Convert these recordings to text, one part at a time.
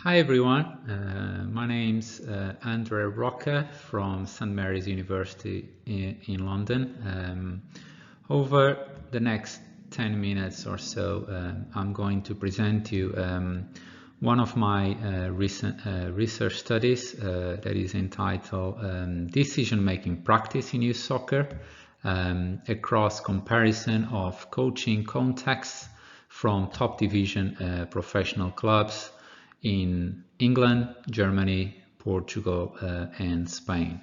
Hi everyone, my name's André Roca from St Mary's University in London. Over the next 10 minutes or so, I'm going to present you one of my recent research studies that is entitled Decision-Making Practice in Youth Soccer, across comparison of coaching contexts from top division professional clubs in England, Germany, Portugal, and Spain.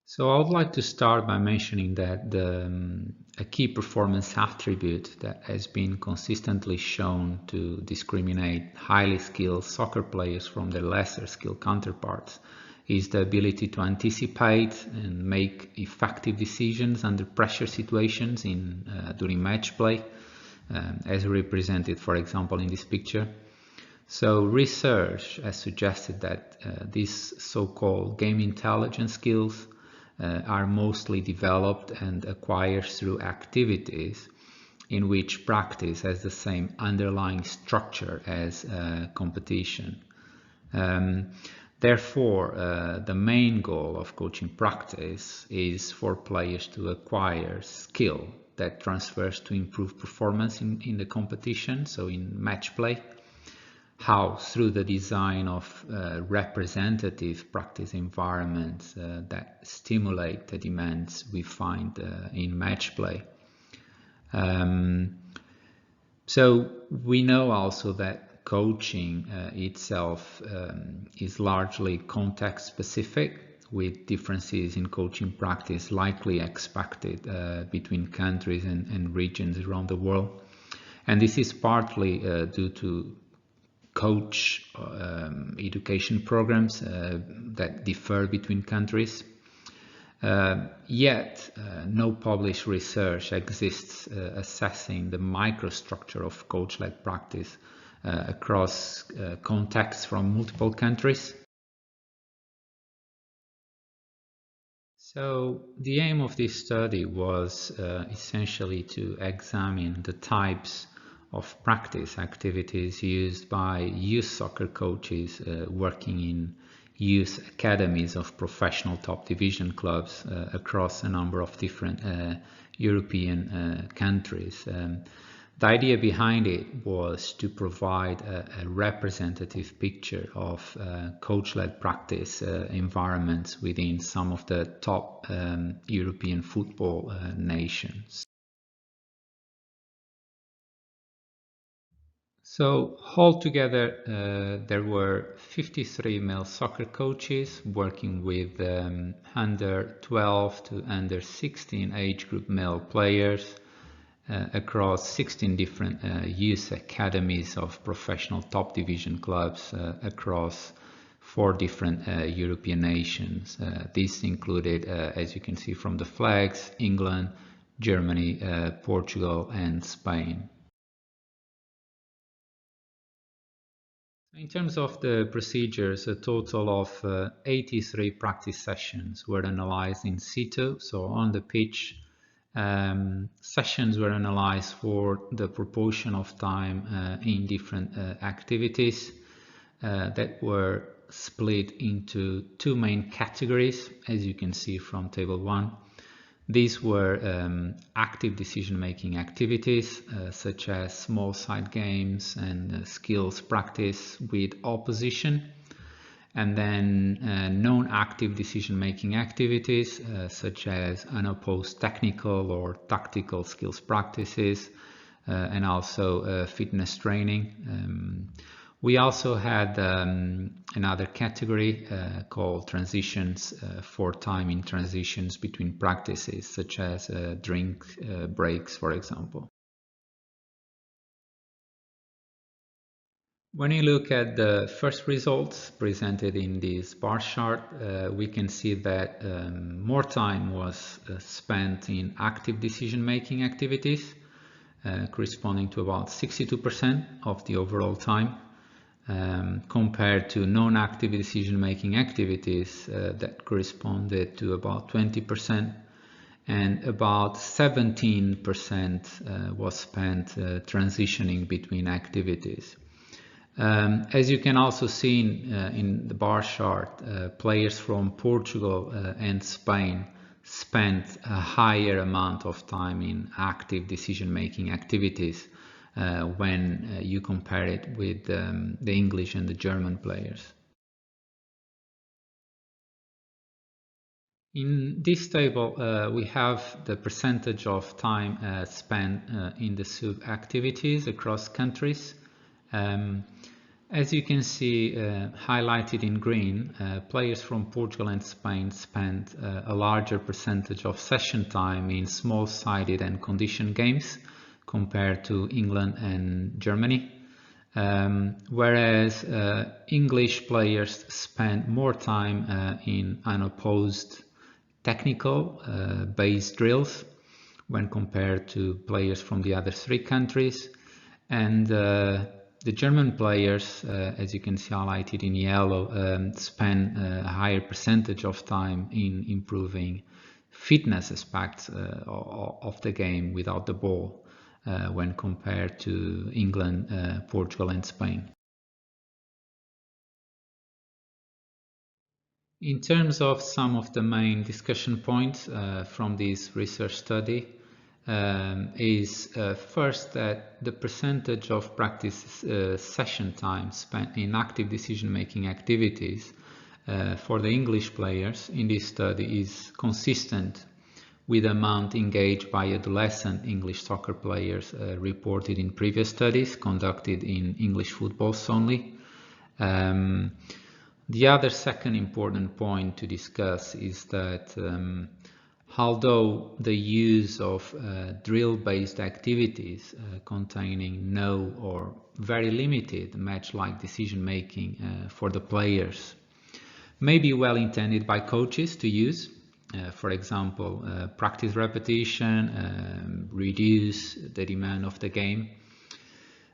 So I would like to start by mentioning that a key performance attribute that has been consistently shown to discriminate highly skilled soccer players from their lesser skilled counterparts is the ability to anticipate and make effective decisions under pressure situations during match play, as represented, for example, in this picture. So research has suggested that these so-called game intelligence skills are mostly developed and acquired through activities in which practice has the same underlying structure as competition. Therefore, the main goal of coaching practice is for players to acquire skill that transfers to improve performance in the competition, so in match play. How? Through the design of representative practice environments that stimulate the demands we find in match play. So we know also that coaching itself is largely context specific, with differences in coaching practice likely expected between countries and regions around the world. And this is partly due to coach education programs that differ between countries. Yet no published research exists assessing the microstructure of coach-led practice across contexts from multiple countries. So the aim of this study was essentially to examine the types of practice activities used by youth soccer coaches working in youth academies of professional top division clubs across a number of different European countries. The idea behind it was to provide a representative picture of coach-led practice environments within some of the top European football nations. So altogether, there were 53 male soccer coaches working with under 12 to under 16 age group male players across 16 different youth academies of professional top division clubs across 4 different European nations. This included, as you can see from the flags, England, Germany, Portugal, and Spain. In terms of the procedures, a total of 83 practice sessions were analyzed in situ, so on the pitch. Sessions were analyzed for the proportion of time in different activities that were split into 2 main categories, as you can see from table 1. These were active decision-making activities such as small side games and skills practice with opposition, and then non-active decision-making activities such as unopposed technical or tactical skills practices and also fitness training. We also had another category called transitions for time in transitions between practices, such as drink breaks, for example. When you look at the first results presented in this bar chart, we can see that more time was spent in active decision-making activities, corresponding to about 62% of the overall time. Compared to non-active decision-making activities that corresponded to about 20%, and about 17% was spent transitioning between activities. As you can also see in the bar chart, players from Portugal and Spain spent a higher amount of time in active decision-making activities when you compare it with the English and the German players. In this table, we have the percentage of time spent in the sub-activities across countries. As you can see, highlighted in green, players from Portugal and Spain spent a larger percentage of session time in small-sided and conditioned games compared to England and Germany. Whereas English players spent more time in unopposed technical based drills when compared to players from the other three countries, and the German players, as you can see highlighted in yellow, spend a higher percentage of time in improving fitness aspects of the game without the ball when compared to England, Portugal and Spain. In terms of some of the main discussion points from this research study, is first that the percentage of practice session time spent in active decision-making activities for the English players in this study is consistent with the amount engaged by adolescent English soccer players reported in previous studies conducted in English footballs only. The other second important point to discuss is that although the use of drill-based activities containing no or very limited match-like decision-making for the players may be well intended by coaches to use, for example, practice repetition, reduce the demand of the game.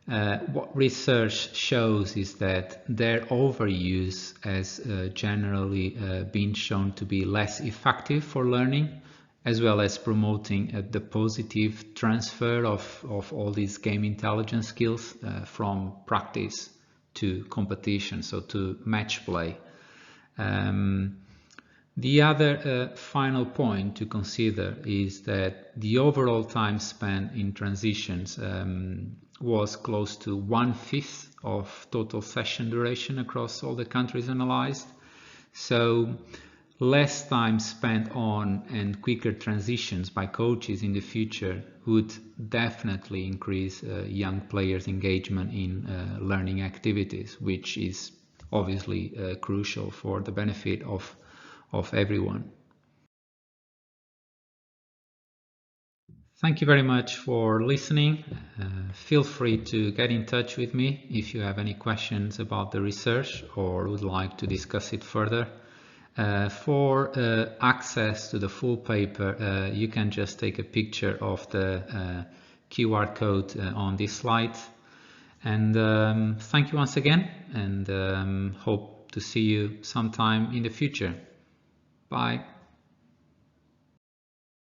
What research shows is that their overuse has generally been shown to be less effective for learning, as well as promoting the positive transfer of all these game intelligence skills from practice to competition, so to match play. The other final point to consider is that the overall time spent in transitions was close to 1/5 of total session duration across all the countries analyzed. So less time spent on and quicker transitions by coaches in the future would definitely increase young players' engagement in learning activities, which is obviously crucial for the benefit of everyone. Thank you very much for listening. Feel free to get in touch with me if you have any questions about the research or would like to discuss it further. For access to the full paper, you can just take a picture of the QR code on this slide. And thank you once again, and hope to see you sometime in the future. Bye.